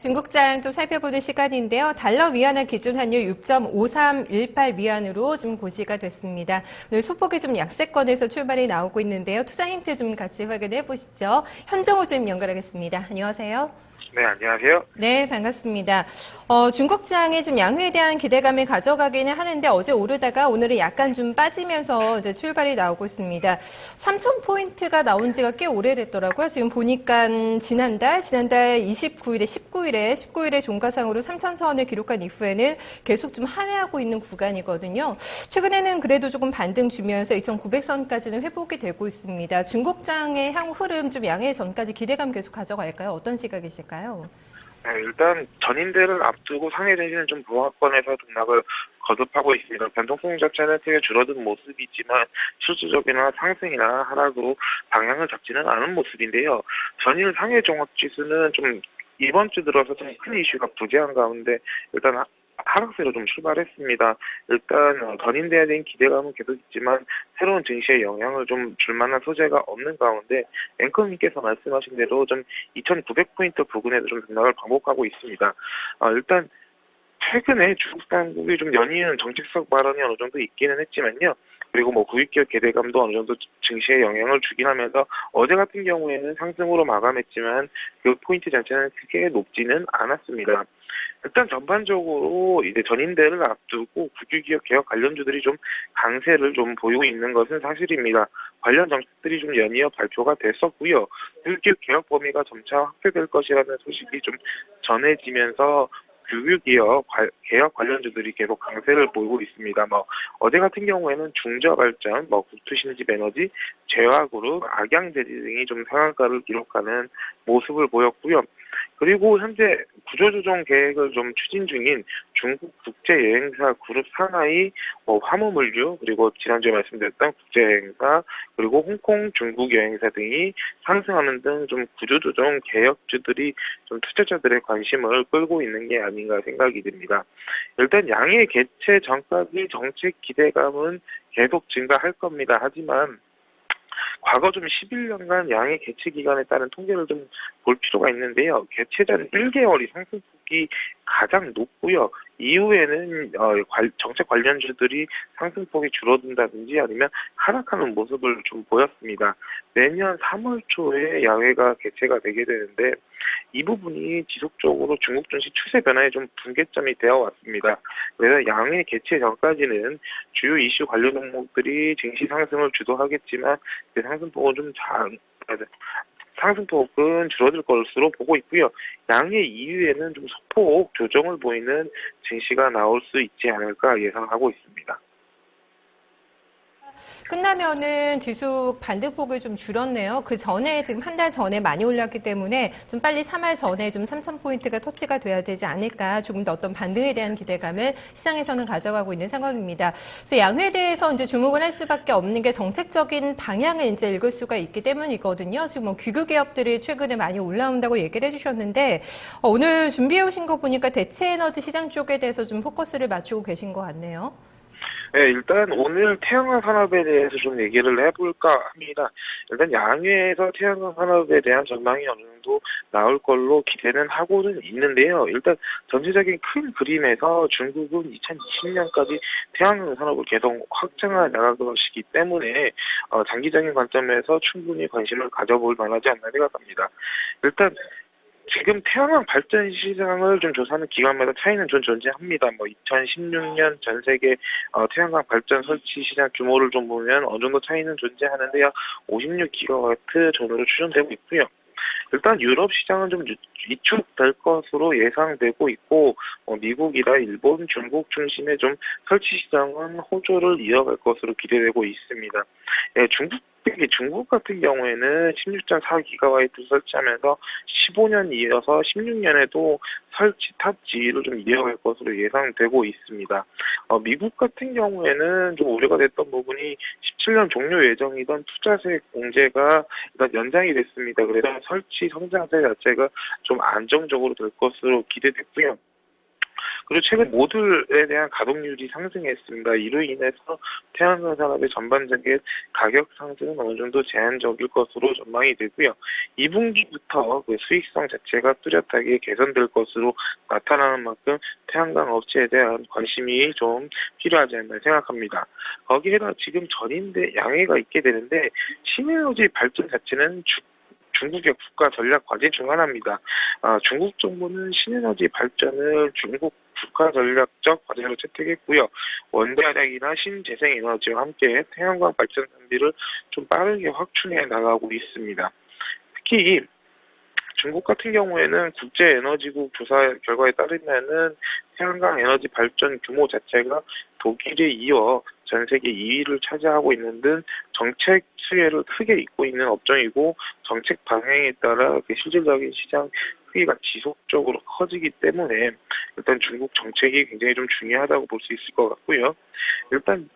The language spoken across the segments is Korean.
중국장 좀 살펴보는 시간인데요. 달러 위안화 기준 환율 6.5318 위안으로 지금 고시가 됐습니다. 오늘 소폭이 좀 약세권에서 출발이 나오고 있는데요. 투자 힌트 좀 같이 확인해 보시죠. 현정호 좀 연결하겠습니다. 안녕하세요. 네, 안녕하세요. 네, 반갑습니다. 중국장이 지금 양회에 대한 기대감을 가져가기는 하는데 어제 오르다가 오늘은 약간 좀 빠지면서 이제 출발이 나오고 있습니다. 3,000포인트가 나온 지가 꽤 오래됐더라고요. 지금 보니까 지난달 19일에 종가상으로 3,000선을 기록한 이후에는 계속 좀 하회하고 있는 구간이거든요. 최근에는 그래도 조금 반등 주면서 2,900선까지는 회복이 되고 있습니다. 중국장의 향후 흐름 좀 양회 전까지 기대감 계속 가져갈까요? 어떤 시각이실까요? 네, 일단 전인대를 앞두고 상해 증시는 좀 보합권에서 등락을 거듭하고 있습니다. 변동성 자체는 크게 줄어든 모습이지만 실질적이나 상승이나 하락으로 방향을 잡지는 않은 모습인데요. 전일 상해 종합지수는 좀 이번 주 들어서 좀 큰 이슈가 부재한 가운데 일단 하락세로 좀 출발했습니다. 일단 전인대에 대한 기대감은 계속 있지만 새로운 증시에 영향을 좀 줄 만한 소재가 없는 가운데 앵커님께서 말씀하신 대로 좀 2,900포인트 부근에서 좀 등락을 반복하고 있습니다. 일단 최근에 중국 당국이 좀 연이은 정책적 발언이 어느 정도 있기는 했지만요. 그리고 뭐 구입기업 기대감도 어느 정도 증시에 영향을 주긴 하면서 어제 같은 경우에는 상승으로 마감했지만 그 포인트 자체는 크게 높지는 않았습니다. 일단 전반적으로 이제 전인대를 앞두고 국유기업 개혁 관련주들이 좀 강세를 좀 보이고 있는 것은 사실입니다. 관련 정책들이 좀 연이어 발표가 됐었고요. 국유기업 개혁 범위가 점차 확대될 것이라는 소식이 좀 전해지면서 국유기업 개혁 관련주들이 계속 강세를 보이고 있습니다. 어제 같은 경우에는 중저발전, 국토신집에너지, 재화그룹, 악양제지 등이 좀 상한가를 기록하는 모습을 보였고요. 그리고 현재 구조조정 계획을 좀 추진 중인 중국 국제여행사 그룹 산하의 화물물류, 그리고 지난주에 말씀드렸던 국제여행사, 그리고 홍콩 중국 여행사 등이 상승하는 등 좀 구조조정 계획주들이 좀 투자자들의 관심을 끌고 있는 게 아닌가 생각이 듭니다. 일단 양의 개최 전까지 정책 기대감은 계속 증가할 겁니다. 하지만 과거 좀 11년간 양의 개최 기간에 따른 통계를 좀 볼 필요가 있는데요. 개최 전 1개월이 상승폭이 가장 높고요. 이후에는 정책 관련주들이 상승폭이 줄어든다든지 아니면 하락하는 모습을 좀 보였습니다. 내년 3월 초에 야외가 개최가 되게 되는데 이 부분이 지속적으로 중국 증시 추세 변화에 좀 분기점이 되어 왔습니다. 그래서 양회 개최 전까지는 주요 이슈 관련 종목들이 증시 상승을 주도하겠지만 그 상승폭은 줄어들 것으로 보고 있고요. 양회 이후에는 좀 소폭 조정을 보이는 증시가 나올 수 있지 않을까 예상하고 있습니다. 끝나면은 지수 반등폭을 좀 줄었네요. 그 전에 지금 한 달 전에 많이 올랐기 때문에 좀 빨리 3월 전에 좀 3,000포인트가 터치가 돼야 되지 않을까 조금 더 어떤 반등에 대한 기대감을 시장에서는 가져가고 있는 상황입니다. 그래서 양회에 대해서 이제 주목을 할 수밖에 없는 게 정책적인 방향을 이제 읽을 수가 있기 때문이거든요. 지금 귀국 기업들이 최근에 많이 올라온다고 얘기를 해주셨는데 오늘 준비해 오신 거 보니까 대체 에너지 시장 쪽에 대해서 좀 포커스를 맞추고 계신 것 같네요. 네, 일단 오늘 태양광 산업에 대해서 좀 얘기를 해볼까 합니다. 일단 양회에서 태양광 산업에 대한 전망이 어느 정도 나올 걸로 기대는 하고는 있는데요. 일단 전체적인 큰 그림에서 중국은 2020년까지 태양광 산업을 계속 확장해 나갈 것이기 때문에 장기적인 관점에서 충분히 관심을 가져볼 만하지 않나 생각합니다. 일단 지금 태양광 발전 시장을 좀 조사하는 기관마다 차이는 좀 존재합니다. 2016년 전 세계 태양광 발전 설치 시장 규모를 좀 보면 어느 정도 차이는 존재하는데요. 56기가와트 전후로 추정되고 있고요. 일단 유럽 시장은 좀 위축될 것으로 예상되고 있고 미국이나 일본, 중국 중심의 좀 설치 시장은 호조를 이어갈 것으로 기대되고 있습니다. 예, 중국 같은 경우에는 16.4기가와트 설치하면서 15년 이어서 16년에도 설치 탑 지위를 좀 이어갈 것으로 예상되고 있습니다. 미국 같은 경우에는 좀 우려가 됐던 부분이 17년 종료 예정이던 투자세 공제가 일단 연장이 됐습니다. 그래서 설치 성장세 자체가 좀 안정적으로 될 것으로 기대됐고요. 그리고 최근 모듈에 대한 가동률이 상승했습니다. 이로 인해서 태양광 산업의 전반적인 가격 상승은 어느 정도 제한적일 것으로 전망이 되고요. 2분기부터 그 수익성 자체가 뚜렷하게 개선될 것으로 나타나는 만큼 태양광 업체에 대한 관심이 좀 필요하지 않나 생각합니다. 거기에다 지금 전인대 양해가 있게 되는데 신에너지 발전 자체는 중국의 국가 전략 과제 중 하나입니다. 중국 정부는 신에너지 발전을 중국 국가 전략적 과제로 채택했고요. 원자력이나 신재생에너지와 함께 태양광 발전 단비를 좀 빠르게 확충해 나가고 있습니다. 특히 중국 같은 경우에는 국제에너지국 조사 결과에 따르면은 태양광 에너지 발전 규모 자체가 독일에 이어 전 세계 2위를 차지하고 있는 등 정책 수혜를 크게 잇고 있는 업종이고 정책 방향에 따라 그 실질적인 시장 크기가 지속적으로 커지기 때문에 일단 중국 정책이 굉장히 좀 중요하다고 볼 수 있을 것 같고요. 일단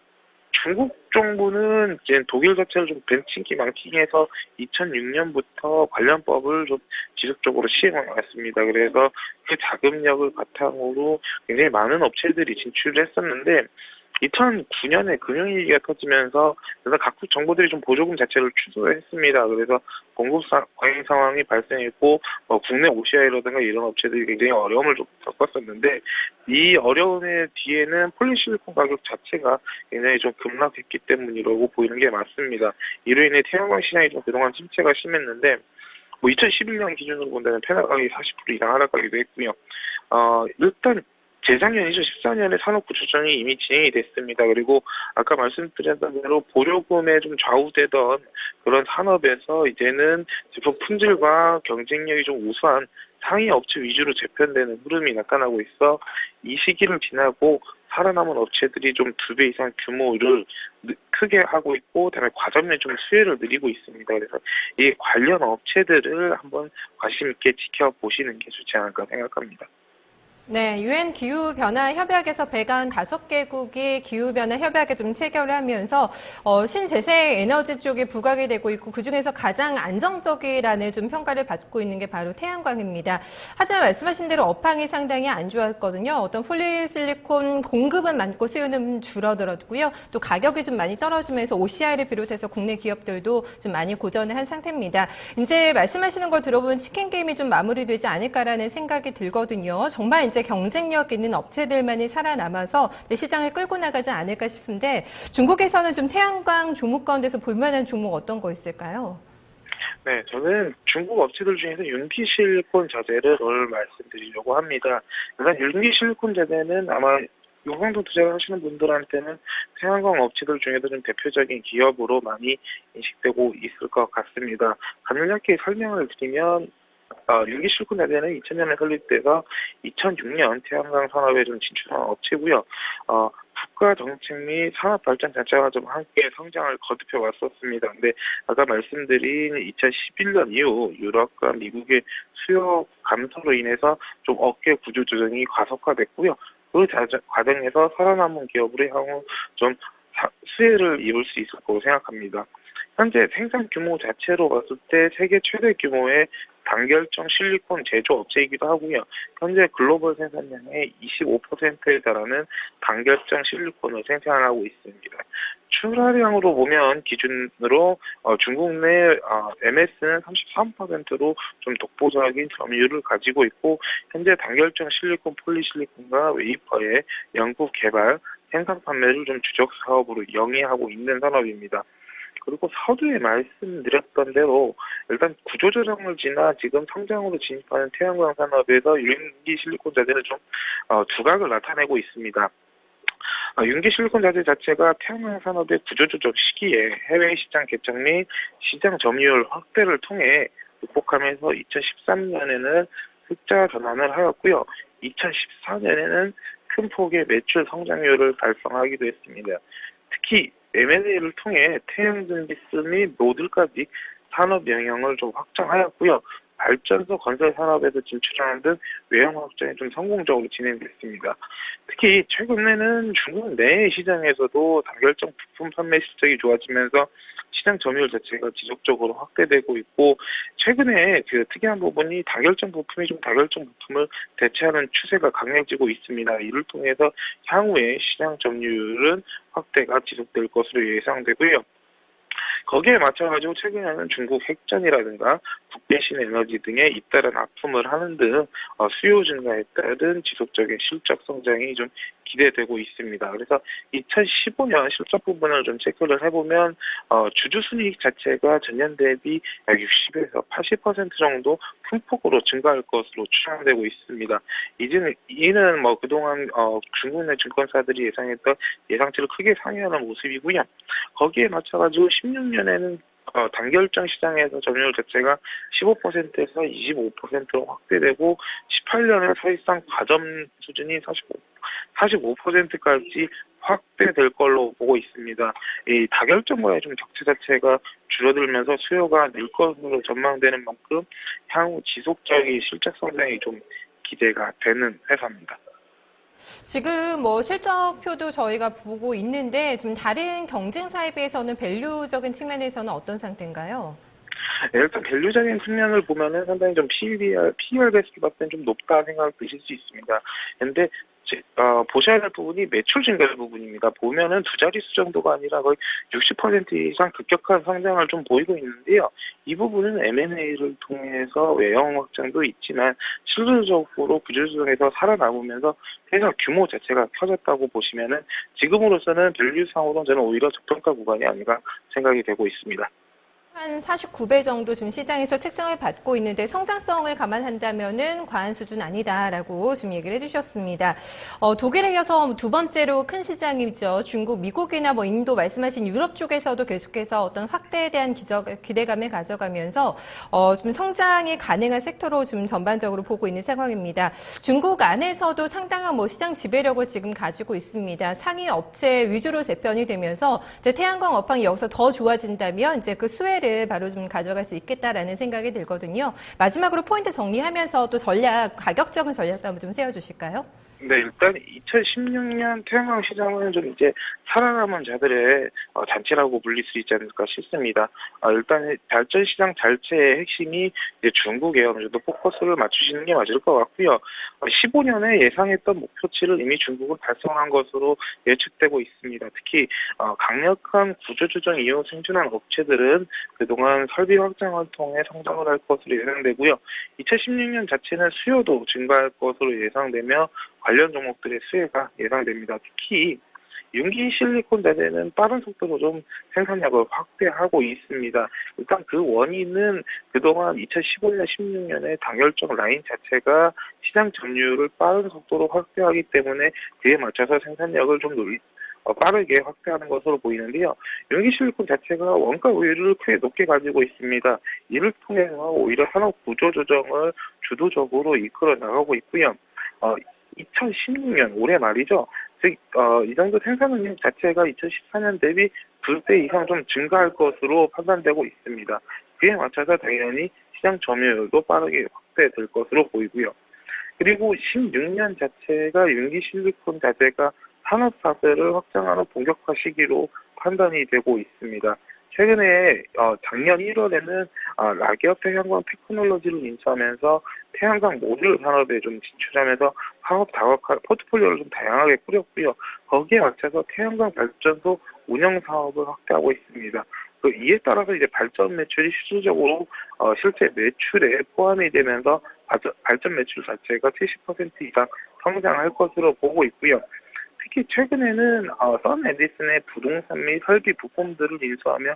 중국 정부는 이제 독일 자체를 좀 벤칭키 망칭해서 2006년부터 관련법을 좀 지속적으로 시행해 왔습니다. 그래서 그 자금력을 바탕으로 굉장히 많은 업체들이 진출을 했었는데 2009년에 금융위기가 터지면서 그래서 각국 정부들이 좀 보조금 자체를 취소했습니다. 그래서 공급 과잉 상황이 발생했고 국내 OCI라든가 이런 업체들이 굉장히 어려움을 좀 겪었었는데 이 어려움의 뒤에는 폴리실리콘 가격 자체가 굉장히 좀 급락했기 때문이라고 보이는 게 맞습니다. 이로 인해 태양광 시장이 좀 그동안 침체가 심했는데 2011년 기준으로 본다면 폐나 가격이 40% 이상 하락하기도 했고요. 일단 재작년이죠. 14년에 산업구조조정이 이미 진행이 됐습니다. 그리고 아까 말씀드렸던 대로 보조금에 좀 좌우되던 그런 산업에서 이제는 제품 품질과 경쟁력이 좀 우수한 상위 업체 위주로 재편되는 흐름이 나타나고 있어 이 시기를 지나고 살아남은 업체들이 좀 2배 이상 규모를 크게 하고 있고 그다음에 과점에 좀 수혜를 누리고 있습니다. 그래서 이 관련 업체들을 한번 관심 있게 지켜보시는 게 좋지 않을까 생각합니다. 네, 유엔 기후변화협약에서 배가한 5개국이 기후변화 협약에 좀 체결을 하면서 신재생 에너지 쪽에 부각이 되고 있고 그중에서 가장 안정적이라는 좀 평가를 받고 있는 게 바로 태양광입니다. 하지만 말씀하신 대로 업황이 상당히 안 좋았거든요. 어떤 폴리실리콘 공급은 많고 수요는 줄어들었고요. 또 가격이 좀 많이 떨어지면서 OCI를 비롯해서 국내 기업들도 좀 많이 고전을 한 상태입니다. 이제 말씀하시는 걸 들어보면 치킨 게임이 좀 마무리되지 않을까라는 생각이 들거든요. 정말 이제 경쟁력 있는 업체들만이 살아남아서 시장을 끌고 나가지 않을까 싶은데 중국에서는 좀 태양광 종목 가운데서 볼만한 종목 어떤 거 있을까요? 네, 저는 중국 업체들 중에서 윤기 실리콘 자재를 오늘 말씀드리려고 합니다. 일단 윤기 실리콘 자재는 아마 용광도 투자를 하시는 분들한테는 태양광 업체들 중에도 좀 대표적인 기업으로 많이 인식되고 있을 것 같습니다. 간략하게 설명을 드리면 윤기 실리콘 자재는 2000년에 설립돼서 2006년 태양광 산업에 좀 진출한 업체고요. 국가 정책 및 산업 발전 자체가 좀 함께 성장을 거듭해 왔었습니다. 근데 아까 말씀드린 2011년 이후 유럽과 미국의 수요 감소로 인해서 좀 업계 구조 조정이 가속화됐고요. 그 과정에서 살아남은 기업으로 향후 좀 수혜를 입을 수 있을 거라고 생각합니다. 현재 생산 규모 자체로 봤을 때 세계 최대 규모의 단결정 실리콘 제조업체이기도 하고요. 현재 글로벌 생산량의 25%에 달하는 단결정 실리콘을 생산하고 있습니다. 출하량으로 보면 기준으로 중국 내 MS는 33%로 좀 독보적인 점유율을 가지고 있고 현재 단결정 실리콘 폴리실리콘과 웨이퍼의 연구 개발, 생산 판매를 좀 주력 사업으로 영위하고 있는 산업입니다. 그리고 서두에 말씀드렸던 대로 일단 구조조정을 지나 지금 성장으로 진입하는 태양광 산업에서 윤기 실리콘 자재는 좀 두각을 나타내고 있습니다. 윤기 실리콘 자재 자체가 태양광 산업의 구조조정 시기에 해외 시장 개척 및 시장 점유율 확대를 통해 극복하면서 2013년에는 흑자 전환을 하였고요. 2014년에는 큰 폭의 매출 성장률을 달성하기도 했습니다. 특히 M&A를 통해 태양전기스 및 모듈까지 산업 영역을 좀 확장하였고요. 발전소 건설 산업에서 진출하는 등 외형 확장이 좀 성공적으로 진행됐습니다. 특히 최근에는 중국 내 시장에서도 단결정 부품 판매 실적이 좋아지면서 시장 시장 점유율 자체가 지속적으로 확대되고 있고 최근에 그 특이한 부분이 다결점 부품이 좀 다결점 부품을 대체하는 추세가 강해지고 있습니다. 이를 통해서 향후에 시장 점유율은 확대가 지속될 것으로 예상되고요. 거기에 맞춰가지고 최근에는 중국 핵전이라든가 북배 신에너지 등에 잇따른 납품을 하는 등 수요 증가에 따른 지속적인 실적 성장이 좀 기대되고 있습니다. 그래서 2015년 실적 부분을 좀 체크를 해보면 주주순이익 자체가 전년 대비 약 60에서 80% 정도 큰 폭으로 증가할 것으로 추정되고 있습니다. 이는 뭐 그동안 중국 내 증권사들이 예상했던 예상치를 크게 상회하는 모습이고요. 거기에 맞춰가지고 16년에는 단결정 시장에서 점유율 자체가 15%에서 25%로 확대되고 18년에 사실상 과점 수준이 45%까지 확대될 걸로 보고 있습니다. 이 다결점과의 좀 격차 자체가 줄어들면서 수요가 늘 것으로 전망되는 만큼 향후 지속적인 실적 성장이 좀 기대가 되는 회사입니다. 지금 뭐 실적표도 저희가 보고 있는데 좀 다른 경쟁사에 비해서는 밸류적인 측면에서는 어떤 상태인가요? 네, 일단 밸류적인 측면을 보면은 상당히 좀 PER 베이스로 봤을 땐 좀 높다 생각을 드실 수 있습니다. 근데 보셔야 할 부분이 매출 증가 부분입니다. 보면은 두 자릿수 정도가 아니라 거의 60% 이상 급격한 성장을 좀 보이고 있는데요. 이 부분은 M&A를 통해서 외형 확장도 있지만 실질적으로 구조조정에서 살아남으면서 회사 규모 자체가 커졌다고 보시면은 지금으로서는 밸류상으로는 저는 오히려 저평가 구간이 아닌가 생각이 되고 있습니다. 한 49배 정도 지금 시장에서 책정을 받고 있는데 성장성을 감안한다면은 과한 수준 아니다라고 지금 얘기를 해주셨습니다. 독일에 이어서 두 번째로 큰 시장이죠. 중국, 미국이나 뭐 인도 말씀하신 유럽 쪽에서도 계속해서 어떤 확대에 대한 기대감을 가져가면서 좀 성장이 가능한 섹터로 좀 전반적으로 보고 있는 상황입니다. 중국 안에서도 상당한 뭐 시장 지배력을 지금 가지고 있습니다. 상위 업체 위주로 재편이 되면서 이제 태양광 업황이 여기서 더 좋아진다면 이제 그 수혜를 바로 좀 가져갈 수 있겠다라는 생각이 들거든요. 마지막으로 포인트 정리하면서 또 가격적인 전략도 한번 좀 세워주실까요? 네, 일단 2016년 태양광 시장은 좀 이제 살아남은 자들의 잔치라고 불릴 수 있지 않을까 싶습니다. 일단 발전 시장 자체의 핵심이 이제 중국에 어느 정도 포커스를 맞추시는 게 맞을 것 같고요. 15년에 예상했던 목표치를 이미 중국은 달성한 것으로 예측되고 있습니다. 특히 강력한 구조조정 이후 생존한 업체들은 그동안 설비 확장을 통해 성장을 할 것으로 예상되고요. 2016년 자체는 수요도 증가할 것으로 예상되며 관련 종목들의 수혜가 예상됩니다. 특히 융기 실리콘 자재는 빠른 속도로 좀 생산량을 확대하고 있습니다. 일단 그 원인은 그동안 2015년, 16년에 단결정 라인 자체가 시장 점유율을 빠른 속도로 확대하기 때문에 그에 맞춰서 생산력을 좀 빠르게 확대하는 것으로 보이는데요. 융기 실리콘 자체가 원가 우위를 크게 높게 가지고 있습니다. 이를 통해서 오히려 산업 구조 조정을 주도적으로 이끌어 나가고 있고요. 2016년 올해 말이죠. 즉 이 정도 생산 능력 자체가 2014년 대비 2배 이상 좀 증가할 것으로 판단되고 있습니다. 그에 맞춰서 당연히 시장 점유율도 빠르게 확대될 것으로 보이고요. 그리고 16년 자체가 융기 실리콘 자재가 산업 사업을 확장하는 본격화 시기로 판단이 되고 있습니다. 최근에 작년 1월에는 락기업 태양광 테크놀로지를 인수하면서 태양광 모듈 산업에 좀 진출하면서 사업 다각화 포트폴리오를 좀 다양하게 꾸렸고요. 거기에 맞춰서 태양광 발전소 운영 사업을 확대하고 있습니다. 이에 따라서 이제 발전 매출이 실질적으로 실제 매출에 포함이 되면서 발전 매출 자체가 70% 이상 성장할 것으로 보고 있고요. 특히 최근에는 썬에디슨의 부동산 및 설비 부품들을 인수하며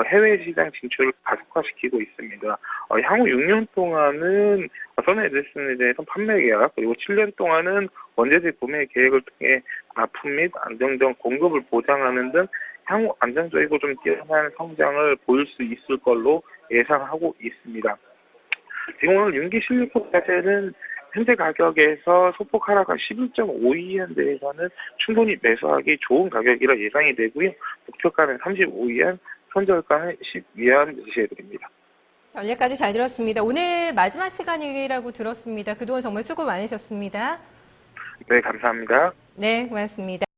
해외 시장 진출을 가속화시키고 있습니다. 향후 6년 동안은 썬에디슨에 대해서 판매 계약 그리고 7년 동안은 원재재 구매 계획을 통해 납품 및 안정적 공급을 보장하는 등 향후 안정적이고 좀 뛰어난 성장을 보일 수 있을 걸로 예상하고 있습니다. 지금 오늘 융기 실리콘 자재는 현재 가격에서 소폭 하락한 11.52엔 대해서는 충분히 매수하기 좋은 가격이라 예상이 되고요. 목표가는 35엔, 손절가는 10위안 제시해드립니다. 전략까지 잘 들었습니다. 오늘 마지막 시간이라고 들었습니다. 그동안 정말 수고 많으셨습니다. 네, 감사합니다. 네, 고맙습니다.